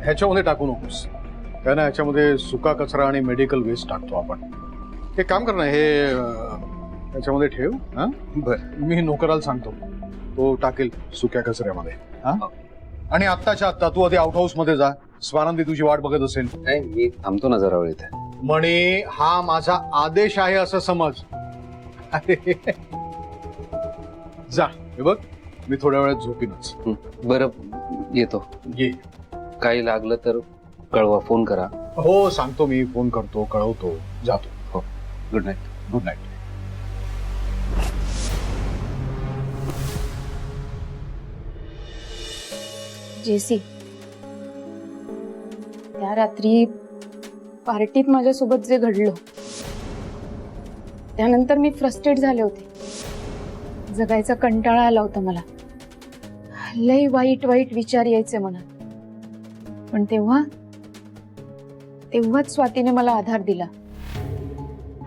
ह्याच्यामध्ये टाकू नकोस, काय ना ह्याच्यामध्ये सुका कचरा आणि मेडिकल वेस्ट टाकतो आपण. हे काम कर ना, हे ह्याच्यामध्ये ठेव. हा बर, मी नोकराला सांगतो, तो टाकेल सुक्या कचऱ्यामध्ये. हा आणि आत्ताच्या आत्ता तू आधी आउट हाऊस मध्ये जा, स्वानंदी तुझी वाट बघत असेल. नाही, मी थांबतो ना जरा वेळ इथे. म्हणे हा माझा आदेश आहे असं समज. अरे जा, हे बघ मी थोड्या वेळात झोपीनच. बरं, येतो. ये. काही लागलं तर कळवा, फोन करा. हो सांगतो, मी फोन करतो, कळवतो, जातो. हो, good night. Good night. Jessie, त्या रात्री पार्टीत माझ्यासोबत जे घडलं त्यानंतर मी फ्रस्ट्रेट झाले होते. जगायचा कंटाळा आला होता मला. लय वाईट वाईट विचार यायचे मनात. पण तेव्हाच स्वातीने मला आधार दिला.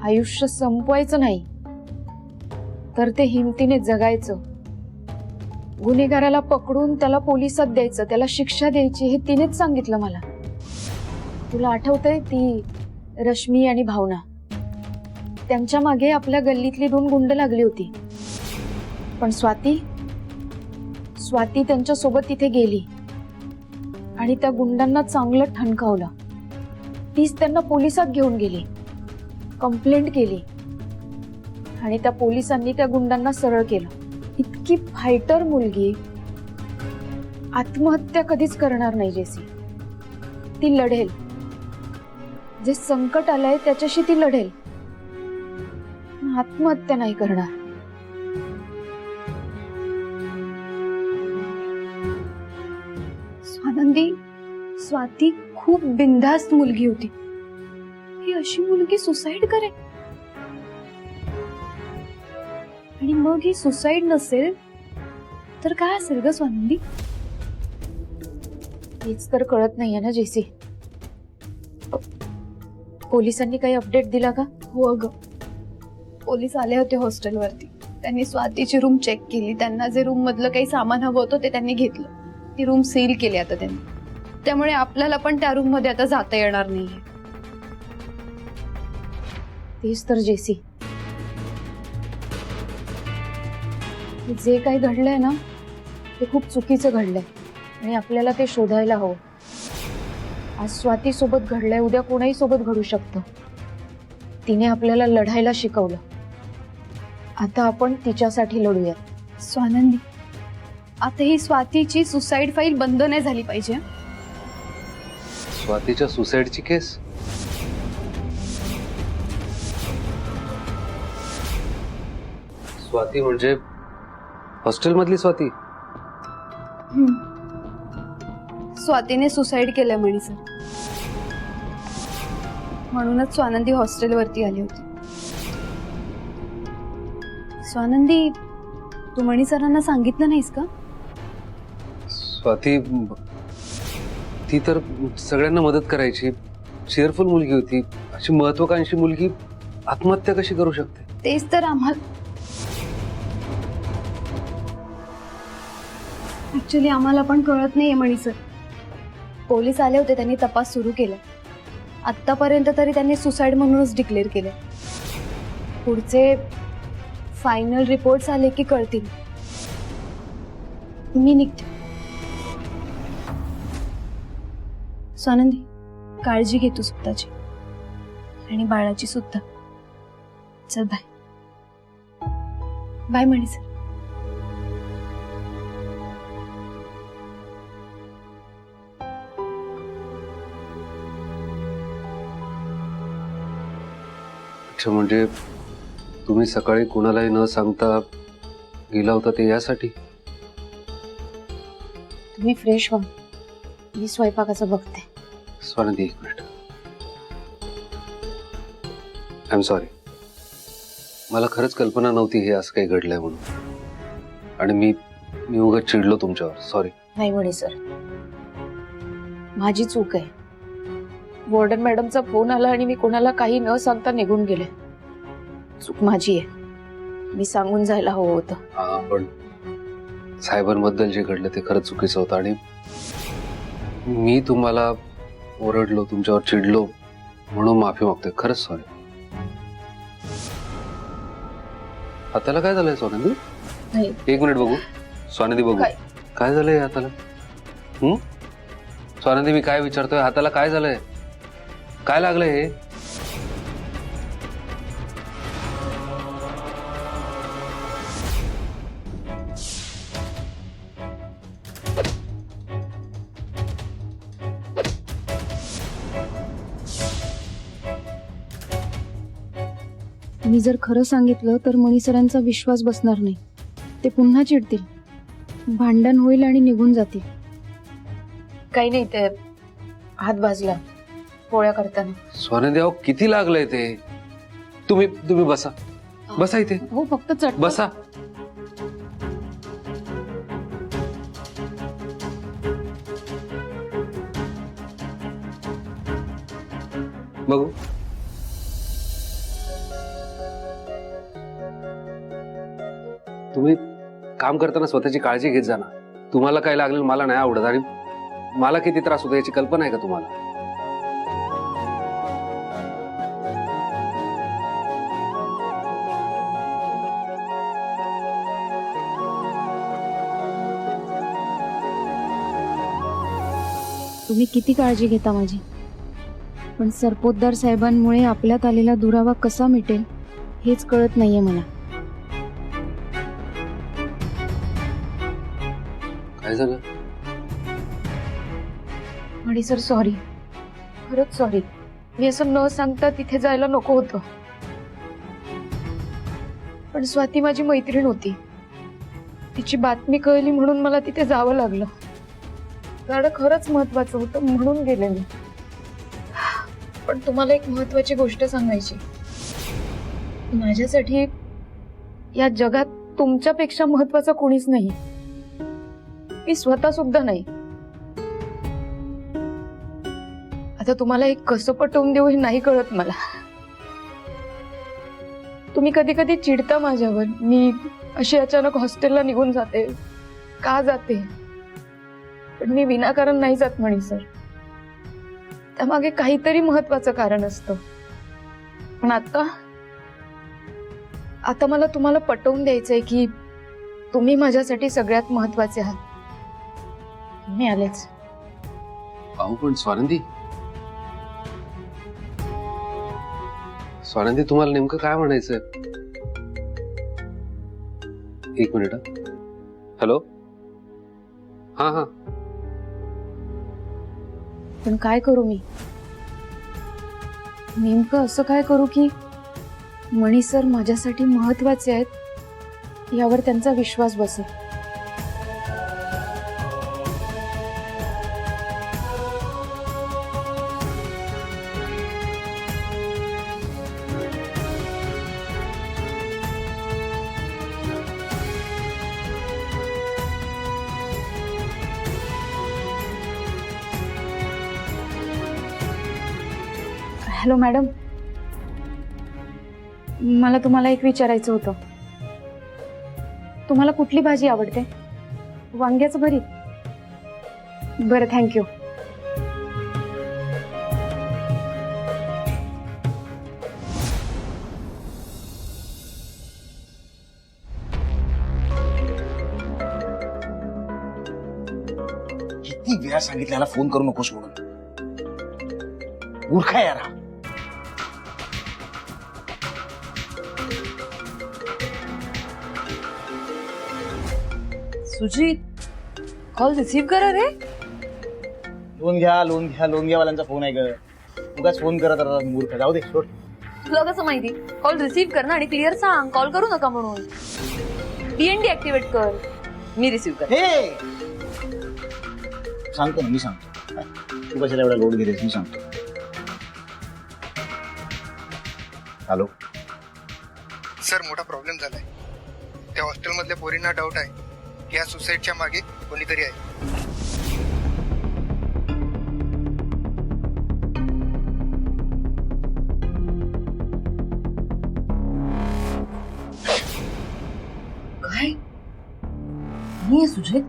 आयुष्य संपवायचं नाही तर ते हिमतीने जगायचं. गुन्हेगाराला पकडून त्याला पोलिसात द्यायचं, त्याला शिक्षा द्यायची, हे तिनेच सांगितलं मला. तुला आठवतंय ती रश्मी आणि भावना, त्यांच्या मागे आपल्या गल्लीतली 2 गुंड लागली होती. पण स्वाती त्यांच्या सोबत तिथे गेली आणि त्या गुंडांना चांगलं ठणकावलं. तीच त्यांना पोलिसात घेऊन गेली, कंप्लेंट केली आणि त्या पोलिसांनी त्या गुंडांना सरळ केलं. इतकी फायटर मुलगी आत्महत्या कधीच करणार नाही जेसी. ती लढेल, जे संकट आलंय त्याच्याशी ती लढेल, आत्महत्या नाही करणार. स्वाती खूप बिनधास्त मुलगी होती. ही अशी मुलगी सुसाईड करेल? आणि मग ही सुसाईड नसेल तर काय असेल ग स्वानंदी? हेच तर कळत नाहीये ना जेसी. पोलिसांनी काही अपडेट दिला का? हो ग, पोलीस आले होते हॉस्टेलवरती. त्यांनी स्वातीची रूम चेक केली. त्यांना जे रूम मधलं काही सामान हवं होतं ते त्यांनी घेतलं. ती रूम सील केली आता त्यांनी. त्यामुळे आपल्याला पण त्या रूम मध्ये आता जाता येणार नाहीये. तेच तर जेसी, जे काही घडलंय ना ते खूप चुकीचं घडलंय आणि आपल्याला ते शोधायला हवं. आज स्वाती सोबत घडलंय, उद्या कोणाही सोबत घडू शकतं. तिने आपल्याला लढायला शिकवलं. आता आपण तिच्यासाठी लढूया. स्वानंदी, आता ही स्वातीची सुसाईड फाईल बंद नाही झाली पाहिजे. स्वातीच्या सुसाईडची केस? स्वाती म्हणजे हॉस्टेल मधली स्वाती? स्वातीने सुसाईड केलंय म्हणे सर. म्हणूनच स्वानंदी हॉस्टेलवरती आली होती. स्वानंदी, तू मणी सरांना सांगितलं नाहीस का? स्वाती ती तर सगळ्यांना मदत करायची, cheerful मुलगी होती. अशी महत्वाकांक्षी मुलगी आत्महत्या कशी करू शकते? तेच तर आम्हाला पण कळत नाहीये मणी सर. पोलीस आले होते, त्यांनी तपास सुरू केला. आतापर्यंत तरी त्यांनी सुसाईड म्हणूनच डिक्लेअर केलं. पुढचे फायनल रिपोर्ट्स आले की कळतील. मी निघते. स्वानंदी, काळजी घे तू स्वतःची आणि बाळाची सुद्धा. चल बाय. बाय मणी सर. अच्छा, म्हणजे तुम्ही सकाळी कोणालाही न सांगता गेला होता ते यासाठी? तुम्ही फ्रेश व्हा, मी स्वयंपाकाचं बघते. Swanandi, 1 minute. I am sorry. मला खरंच कल्पना नव्हती हे असं काही घडलंय म्हणून. आणि मी उगाच चिडलो तुमच्यावर. सॉरी. नाही म्हणे सर, माझी चूक आहे. वॉर्डन मॅडमचा फोन आला आणि मी कोणाला काही न सांगता निघून गेले. चूक माझी आहे. मी सांगून जायला हवं होतं. हा, पण सायबरबद्दल जे घडलं ते खरंच चुकीचं होतं. आणि मी तुम्हाला ओरडलो, तुमच्यावर चिडलो म्हणून माफी मागतोय. खरंच सॉरी. हाताला काय झालंय स्वानंदी? नाही. एक मिनिट बघू. स्वानंदी बघू. काय? काय झालंय हाताला? स्वानंदी मी काय विचारतोय, हाताला काय झालंय? काय लागलंय हे? मी जर खरं सांगितलं तर मणी सरांचा विश्वास बसणार नाही. ते पुन्हा चिडतील, भांडण होईल आणि निघून जातील. काही नाही, ते हात भाजला पोळ्या करताना. स्वानंदी अहो किती लागलंय ते? तुम्ही बसा. बसा इथे. हो, फक्त चट. बसा. बघू. तुम्ही काम करताना स्वतःची काळजी घेत जा ना. तुम्हाला काय लागलं मला नाही आवडत, आणि मला किती त्रास होतो याची कल्पना आहे का तुम्हाला? तुम्ही किती काळजी घेता माझी, पण सरपोतदार साहेबांमुळे आपल्यात आलेला दुरावा कसा मिटेल हेच कळत नाहीये मला. काय झालं? आणि सर सॉरी, खरंच सॉरी. मी असं न सांगता तिथे जायला नको होतं, पण स्वाती माझी मैत्रीण होती. तिची बातमी कळली म्हणून मला तिथे जावं लागलं. गाणं खरंच महत्वाचं होतं म्हणून गेले मी. पण तुम्हाला एक महत्वाची गोष्ट सांगायची. माझ्यासाठी या जगात तुमच्यापेक्षा महत्वाचं कोणीच नाही. मी स्वतः सुद्धा नाही. आता तुम्हाला एक कसं पटवून देऊ हे नाही कळत मला. तुम्ही कधी कधी चिडता माझ्यावर. मी अशी अचानक हॉस्टेलला निघून जाते. का जाते? पण मी विनाकारण नाही जात म्हणे सर. त्यामागे काहीतरी महत्वाचं कारण असतं. पण आता मला तुम्हाला पटवून द्यायचंय की तुम्ही माझ्यासाठी सगळ्यात महत्वाचे आहात. मी आलेच. अहो पण स्वानंदी तुम्हाला नेमकं काय म्हणायचंय? एक मिनिट. हॅलो. हा. पण काय करू मी? नेमकं असं काय करू की मणी सर माझ्यासाठी महत्वाचे आहेत यावर त्यांचा विश्वास बसेल. हॅलो मॅडम, मला तुम्हाला एक विचारायचं होतं. तुम्हाला कुठली भाजी आवडते? वांग्याचं भरीत? बरं, थँक्यू. किती वेळा सांगितलं याला फोन करू नकोस म्हणून. मूर्ख आहे यार हा. सुजीत, कॉल रिसीव्ह करा रे. लोन घ्या वाल्यांचा फोन आहे ग. उगाच फोन करत राहतात मूर्ख. जाऊ दे, सोड. तुला कसं माहिती? कॉल रिसीव्ह कर ना आणि क्लिअर सांग कॉल करू नका म्हणून. डीएनडी ऍक्टिव्हेट कर. मी रिसीव्ह कर. हे सांगतो ना, मी सांगतो. तू कशाला एवढा लोड घेतेस? मी सांगतो. हॅलो सर, मोठा प्रॉब्लेम झालाय. त्या हॉस्टेलमधल्या पोरींना डाऊट आहे की या सुसाईडच्या मागे कोणीतरी आहे. काय? मी आहे सुजीत.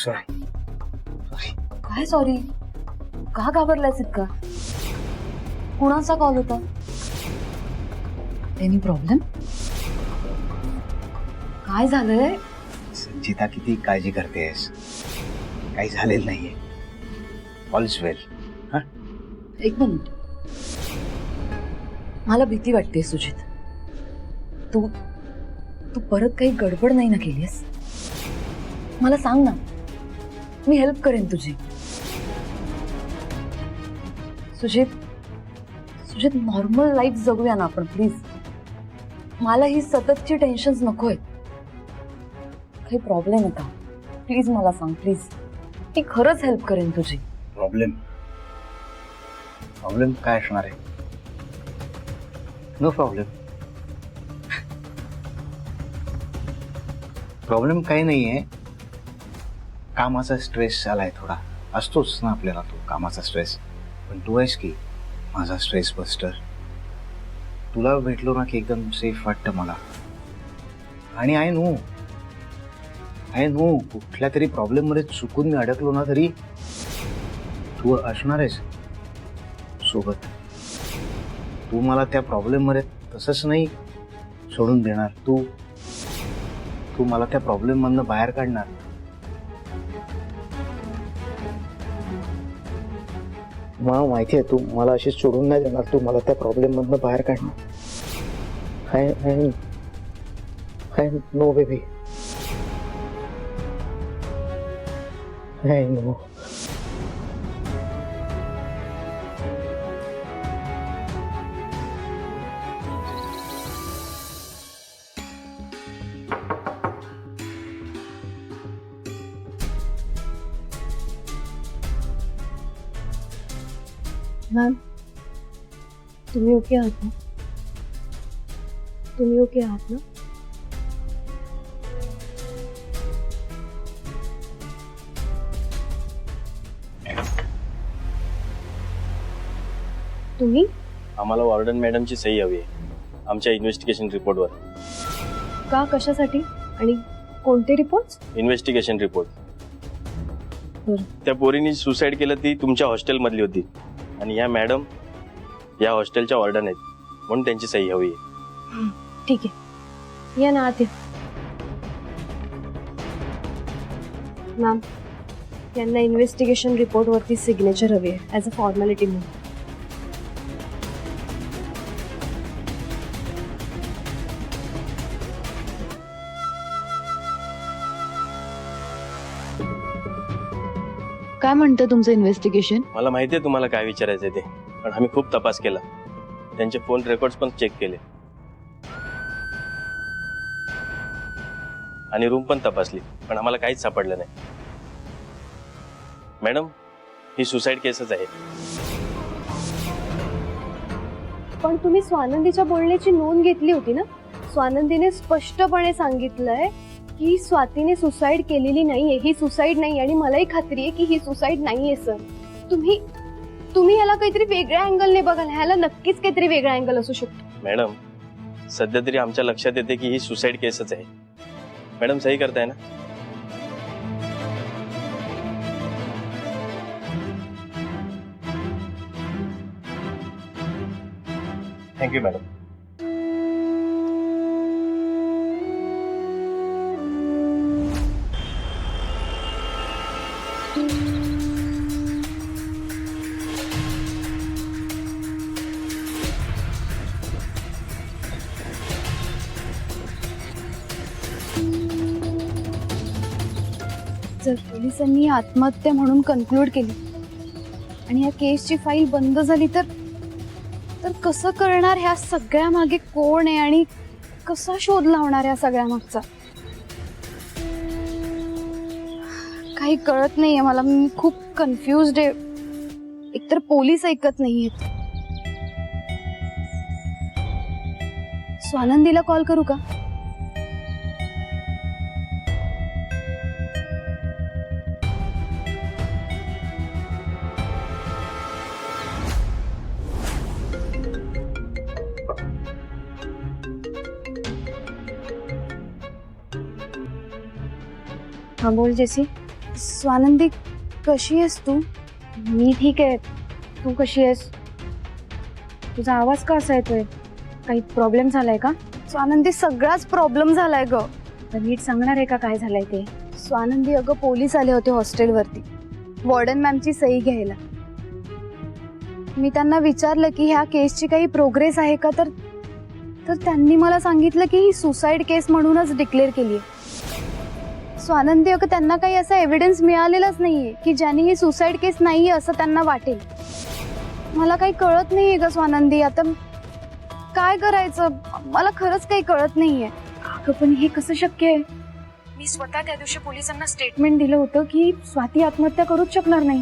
सॉरी. काय सॉरी? का घाबरलायस इतका? कुणाचा कॉल होता? Any problem? काय झालंय? संचिता किती काळजी करतेस. काही झालेलं नाहीये. ऑल इज वेल. एक मिनिट. मला भीती वाटते सुजित. तू तू परत काही गडबड नाही ना केलीस? मला सांग ना, मी हेल्प करेन तुझी. सुजित सुजित नॉर्मल लाईफ जगूया ना आपण प्लीज. मला ही सततची टेन्शन्स नको आहेत. काही प्रॉब्लेम आहे का? प्लीज मला सांग प्लीज. मी खरंच हेल्प करेन तुझी. प्रॉब्लेम प्रॉब्लेम काय असणार आहे? No problem. प्रॉब्लेम काही नाहीये. कामाचा स्ट्रेस आलाय थोडा. असतोच ना आपल्याला तो कामाचा स्ट्रेस. पण तू आहेस की माझा स्ट्रेस बस्टर. तुला भेटलो ना की एकदम सेफ वाटतं मला. आणि आय नो कुठल्या तरी प्रॉब्लेम मध्ये चुकून मी अडकलो ना तरी तू असणार आहेस सोबत. तू मला त्या प्रॉब्लेम मध्ये तसंच नाही सोडून देणार. तू मला त्या प्रॉब्लेम मधनं बाहेर काढणार. मला माहिती आहे तू मला अशी सोडून नाही देणार. तू मला त्या प्रॉब्लेम मधनं बाहेर काढणार. I know baby. I know. Ma'am, तुम्ही ओके आहात ना? तुम्ही ओके आहात ना? तुम्ही आम्हाला वॉर्डन मॅडमची सही हवी आहे आमच्या इन्व्हेस्टिगेशन रिपोर्टवर. का? कशासाठी? आणि कोणते रिपोर्ट्स? Investigation report. बरं. त्या पोरीने सुसाईड केलं ती तुमच्या हॉस्टेलमधली होती आणि या मॅडम या हॉस्टेलच्या वॉर्डन आहेत म्हणून त्यांची सही हवी आहे. ठीक आहे, या ना आत या. मॅम, यांना इन्व्हेस्टिगेशन रिपोर्टवरती सिग्नेचर हवी आहे ॲज अ फॉर्मॅलिटी म्हणून. काय म्हणतं तुमचं इन्व्हेस्टिगेशन? मला माहिती आहे तुम्हाला काय विचारायचं ते, पण आम्ही खूप तपास केला. त्यांचे फोन रेकॉर्ड्स पण चेक केले आणि रूम पण तपासली, पण आम्हाला काहीच सापडलं नाही. मॅडम, ही सुसाईड केसच आहे. पण तुम्ही स्वानंदीच्या बोलण्याची नोंद घेतली होती ना? स्वानंदीने स्पष्टपणे सांगितलंय की स्वातीने सुसाईड केलेली नाहीये, ही सुसाईड नाही. आणि मलाही खात्री आहे की ही सुसाईड नाहीये सर. तुम्ही याला काहीतरी वेगळ्या अँगलने बघाल. ह्याला नक्कीच काहीतरी वेगळा अँगल असू शकतो. मॅडम, सध्या तरी आमच्या लक्षात येते की ही सुसाईड केसच आहे. मॅडम, सही करताय ना? Thank you madam. जर पोलिसांनी आत्महत्या म्हणून कन्क्लूड केली आणि या केसची फाईल बंद झाली तर कसं करणार? ह्या सगळ्या मागे कोण आहे आणि कसा शोध लावणार या सगळ्या मागचा? काही कळत नाहीये मला. मी खूप कन्फ्युज्ड आहे. एकतर पोलीस ऐकत नाहीयेत. स्वानंदीला कॉल करू का? हाँ बोल जेसी. स्वानंदी कशी आहेस तू? मी ठीक आहे. तू कशी आहेस? तुझा आवाज का असा येतोय? काही प्रॉब्लेम झालाय का? स्वानंदी सगळाच प्रॉब्लेम झालाय ग. तर नीट सांगणार आहे का काय झालंय ते? स्वानंदी अगं पोलीस आले होते हॉस्टेलवरती वॉर्डन मॅमची सही घ्यायला. मी त्यांना विचारलं की ह्या केसची काही प्रोग्रेस आहे का, तर त्यांनी मला सांगितलं की ही सुसाईड केस म्हणूनच डिक्लेअर केली आहे. स्वानंदी अगं त्यांना काही असा एव्हिडन्स मिळालेलाच नाहीये की ज्याने ही सुसाईड केस नाहीये असं त्यांना वाटेल. मला काही कळत नाहीये ग स्वानंदी, आता काय करायचं मला खरंच काही कळत नाहीये. अगं पण हे कसं शक्य आहे? मी स्वतः त्या दिवशी पोलिसांना स्टेटमेंट दिलं होतं की स्वाती आत्महत्या करूच शकणार नाही.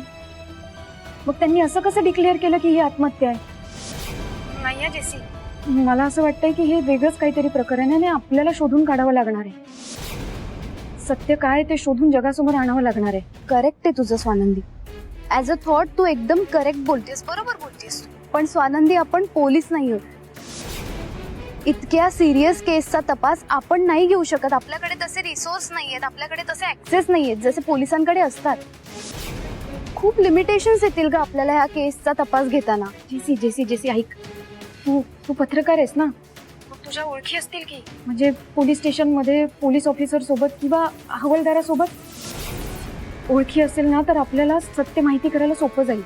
मग त्यांनी असं कसं डिक्लेअर केलं की ही आत्महत्या आहे? नाही जेसी, मला असं वाटतंय की हे वेगळंच काहीतरी प्रकरण आहे आणि आपल्याला शोधून काढावं लागणार आहे. सत्य काय ते शोधून जगासमोर आणावं लागणार आहे. करेक्ट आहे तुझं स्वानंदी. ऍज अ थॉट तू एकदम करेक्ट बोलतेस, बरोबर बोलतेस. पण स्वानंदी आपण पोलीस नाही आहोत. इतक्या सिरियस केसचा तपास आपण नाही घेऊ शकत. आपल्याकडे तसे रिसोर्स नाहीयेत, आपल्याकडे तसे ऍक्सेस नाहीयेत जसे पोलिसांकडे असतात. खूप लिमिटेशन्स येतील ग आपल्याला ह्या केसचा तपास घेताना. जेसी ऐक, तू पत्रकार आहेस ना, मग तुझ्या ओळखी असतील की, म्हणजे पोलीस स्टेशन मध्ये पोलीस ऑफिसर सोबत किंवा हवालदारासोबत ओळखी असेल ना, तर आपल्याला सत्य माहिती करायला सोपं जाईल.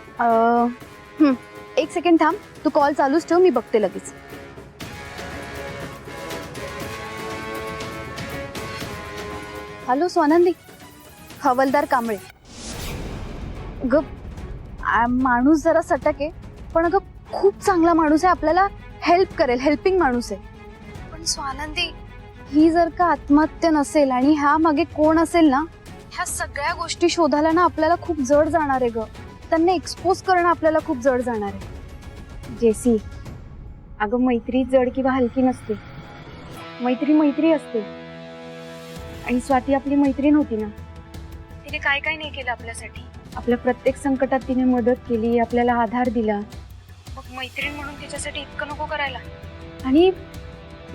1 सेकंड थांब, तू कॉल चालूच ठेव, मी बघते लगेच. हॅलो स्वानंदी, हवालदार कांबळे. ग माणूस जरा सटक आहे, पण अगं खूप चांगला माणूस आहे, आपल्याला हेल्प करेल, हेल्पिंग माणूस आहे. पण स्वानंदी ही जर का आत्महत्या नसेल आणि ह्या मागे कोण असेल ना, ह्या सगळ्या गोष्टी शोधायला ना आपल्याला खूप जड जाणार आहे ग. त्यांना एक्सपोज करणं आपल्याला खूप जड जाणार आहे. जेसी, अगं मैत्री जड किंवा हलकी नसते. मैत्री असते. आणि स्वाती आपली मैत्रीण होती ना, तिने काय काय नाही केलं आपल्यासाठी. आपल्या प्रत्येक संकटात तिने मदत केली, आपल्याला आधार दिला. मग मैत्रीण म्हणून तिच्यासाठी इतकं नको करायला. आणि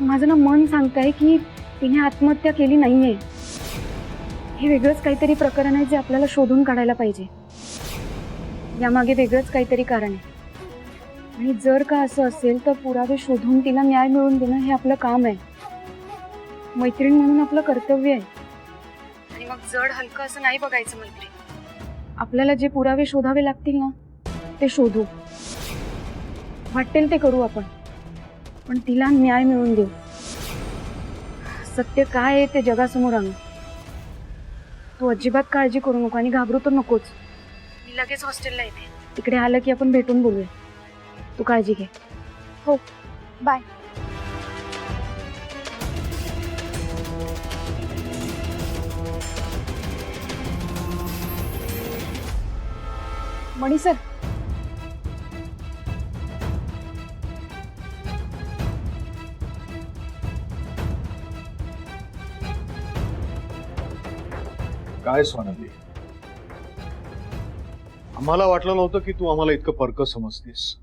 माझं ना मन सांगतंय की तिने आत्महत्या केली नाहीये. हे वेगळंच काहीतरी प्रकरण आहे जे आपल्याला शोधून काढायला पाहिजे. यामागे वेगळंच काहीतरी कारण आहे. आणि जर का असं असेल तर पुरावे शोधून तिला न्याय मिळवून देणं हे आपलं काम आहे. मैत्रीण म्हणून आपलं कर्तव्य आहे. आणि मग जड हलकं असं नाही बघायचं मैत्रीण. आपल्याला जे पुरावे शोधावे लागतील ना, ते शोधू. वाटेल ते करू आपण, पण तिला न्याय मिळवून देऊ. सत्य काय आहे ते जगासमोर आणू. तू अजिबात काळजी करू नको आणि घाबरू तर नकोच. मी लगेच हॉस्टेलला येते. तिकडे आलं की आपण भेटून बोलूया. तू काळजी घे. हो, बाय. मणी सर, काय स्वानंदी, आम्हाला वाटलं नव्हतं की तू आम्हाला इतकं परक समजतेस.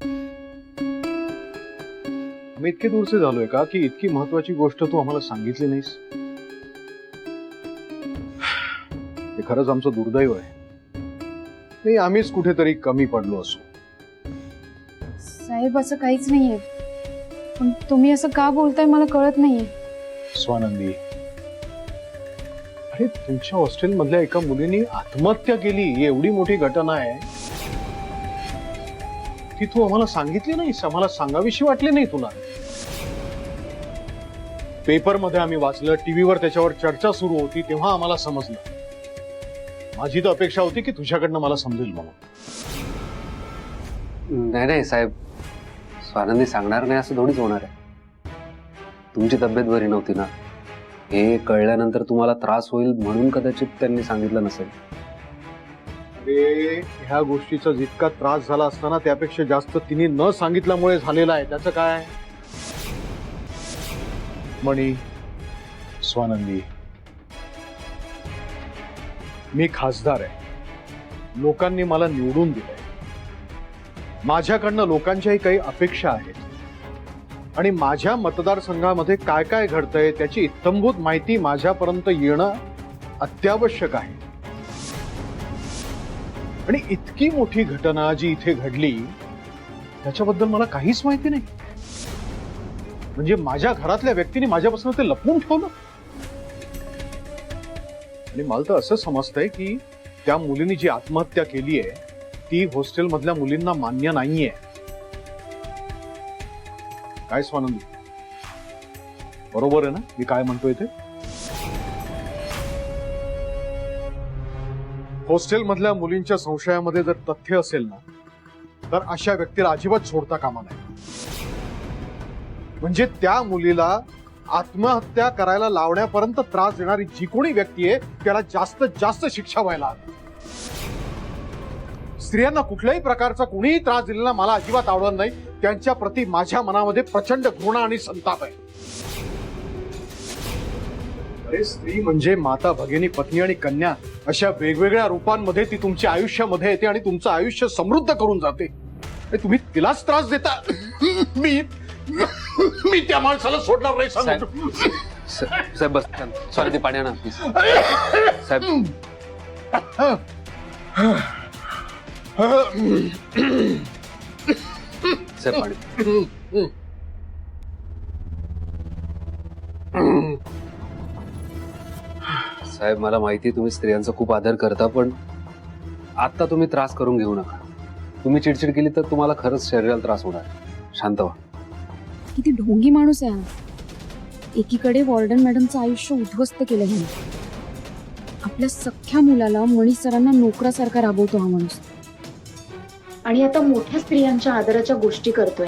आम्ही इतके दूरचे झालोय का की इतकी महत्वाची गोष्ट तू आम्हाला सांगितली नाहीस. हे खरंच आमचं दुर्दैव आहे. नाही, आम्हीच कुठेतरी कमी पडलो असू. साहेब असं काहीच नाहीये, पण तुम्ही असं का बोलताय मला कळत नाहीये. स्वानंदी, अरे तुमच्या हॉस्टेल मधल्या एका मुलीने आत्महत्या केली, ही एवढी मोठी घटना आहे, ती तू आम्हाला सांगितली नाहीस. आम्हाला सांगावीशी वाटली नाही तुला. पेपर मध्ये आम्ही वाचलं, टीव्हीवर त्याच्यावर चर्चा सुरू होती, तेव्हा आम्हाला समजलं. माझी तर अपेक्षा होती की तुझ्याकडनं मला समजेल म्हणून. नाही साहेब, स्वानंदी सांगणार नाही असं थोडीच होणार आहे. तुमची तब्येत बरी नव्हती ना, हे कळल्यानंतर तुम्हाला त्रास होईल म्हणून कदाचित त्यांनी सांगितलं नसेल. अरे ह्या गोष्टीचा जितका त्रास झाला असताना त्यापेक्षा जास्त तिने न सांगितल्यामुळे झालेला आहे. त्याचं काय? मणी, स्वानंदी, मी खासदार आहे. लोकांनी मला निवडून दिलंय. माझ्याकडनं लोकांच्याही काही अपेक्षा आहेत आणि माझ्या मतदारसंघामध्ये काय काय घडतंय त्याची इत्थंभूत माहिती माझ्यापर्यंत येणं अत्यावश्यक आहे. आणि इतकी मोठी घटना जी इथे घडली त्याच्याबद्दल मला काहीच माहिती नाही. म्हणजे माझ्या घरातल्या व्यक्तीने माझ्यापासून ते लपवून ठेवलं. आणि मला तर असं समजतंय की त्या मुलीने जी आत्महत्या केली आहे ती हॉस्टेल मधल्या मुलींना मान्य नाहीये. काय स्वानंदी, बरोबर आहे ना मी काय म्हणतोय ते? हॉस्टेल मधल्या मुलींच्या संशयामध्ये जर तथ्य असेल ना तर अशा व्यक्तीला अजिबात सोडता कामा नये. म्हणजे त्या मुलीला आत्महत्या करायला लावण्यापर्यंत त्रास देणारी जी कोणी व्यक्ती आहे त्याला जास्तीत जास्त शिक्षा व्हायला हवी. स्त्रियांना कुठल्याही प्रकारचा कोणीही त्रास दिलेला मला अजिबात आवडत नाही. त्यांच्या प्रती माझ्या मनामध्ये प्रचंड घृणा आणि संताप आहे. अरे स्त्री म्हणजे माता, भगिनी, पत्नी आणि कन्या अशा वेगवेगळ्या रूपांमध्ये ती तुमच्या आयुष्यामध्ये येते आणि तुमचं आयुष्य समृद्ध करून जाते. तुम्ही तिलाच त्रास देता. मी त्या माणसाला सोडणार नाही. सांगतो साहेब बस, सॉरी ते पाणी आणा प्लीज. साहेब साहेब पाणी. साहेब मला माहिती तुम्ही स्त्रियांचा खूप आदर करता, पण आता तुम्ही त्रास करून घेऊ नका. तुम्ही चिडचिड केली तर तुम्हाला खरंच शरीराला त्रास होणार. शांत व्हा. किती ढोंगी माणूस आहे हा. एकीकडे वॉर्डन मॅडमचं आयुष्य उद्ध्वस्त केलं ह्याने. आपल्या सख्ख्या मुलाला मणी सरांना नोकरासारखा राबवतो हा माणूस. आणि आता मोठ्या स्त्रियांच्या आदराच्या गोष्टी करतोय.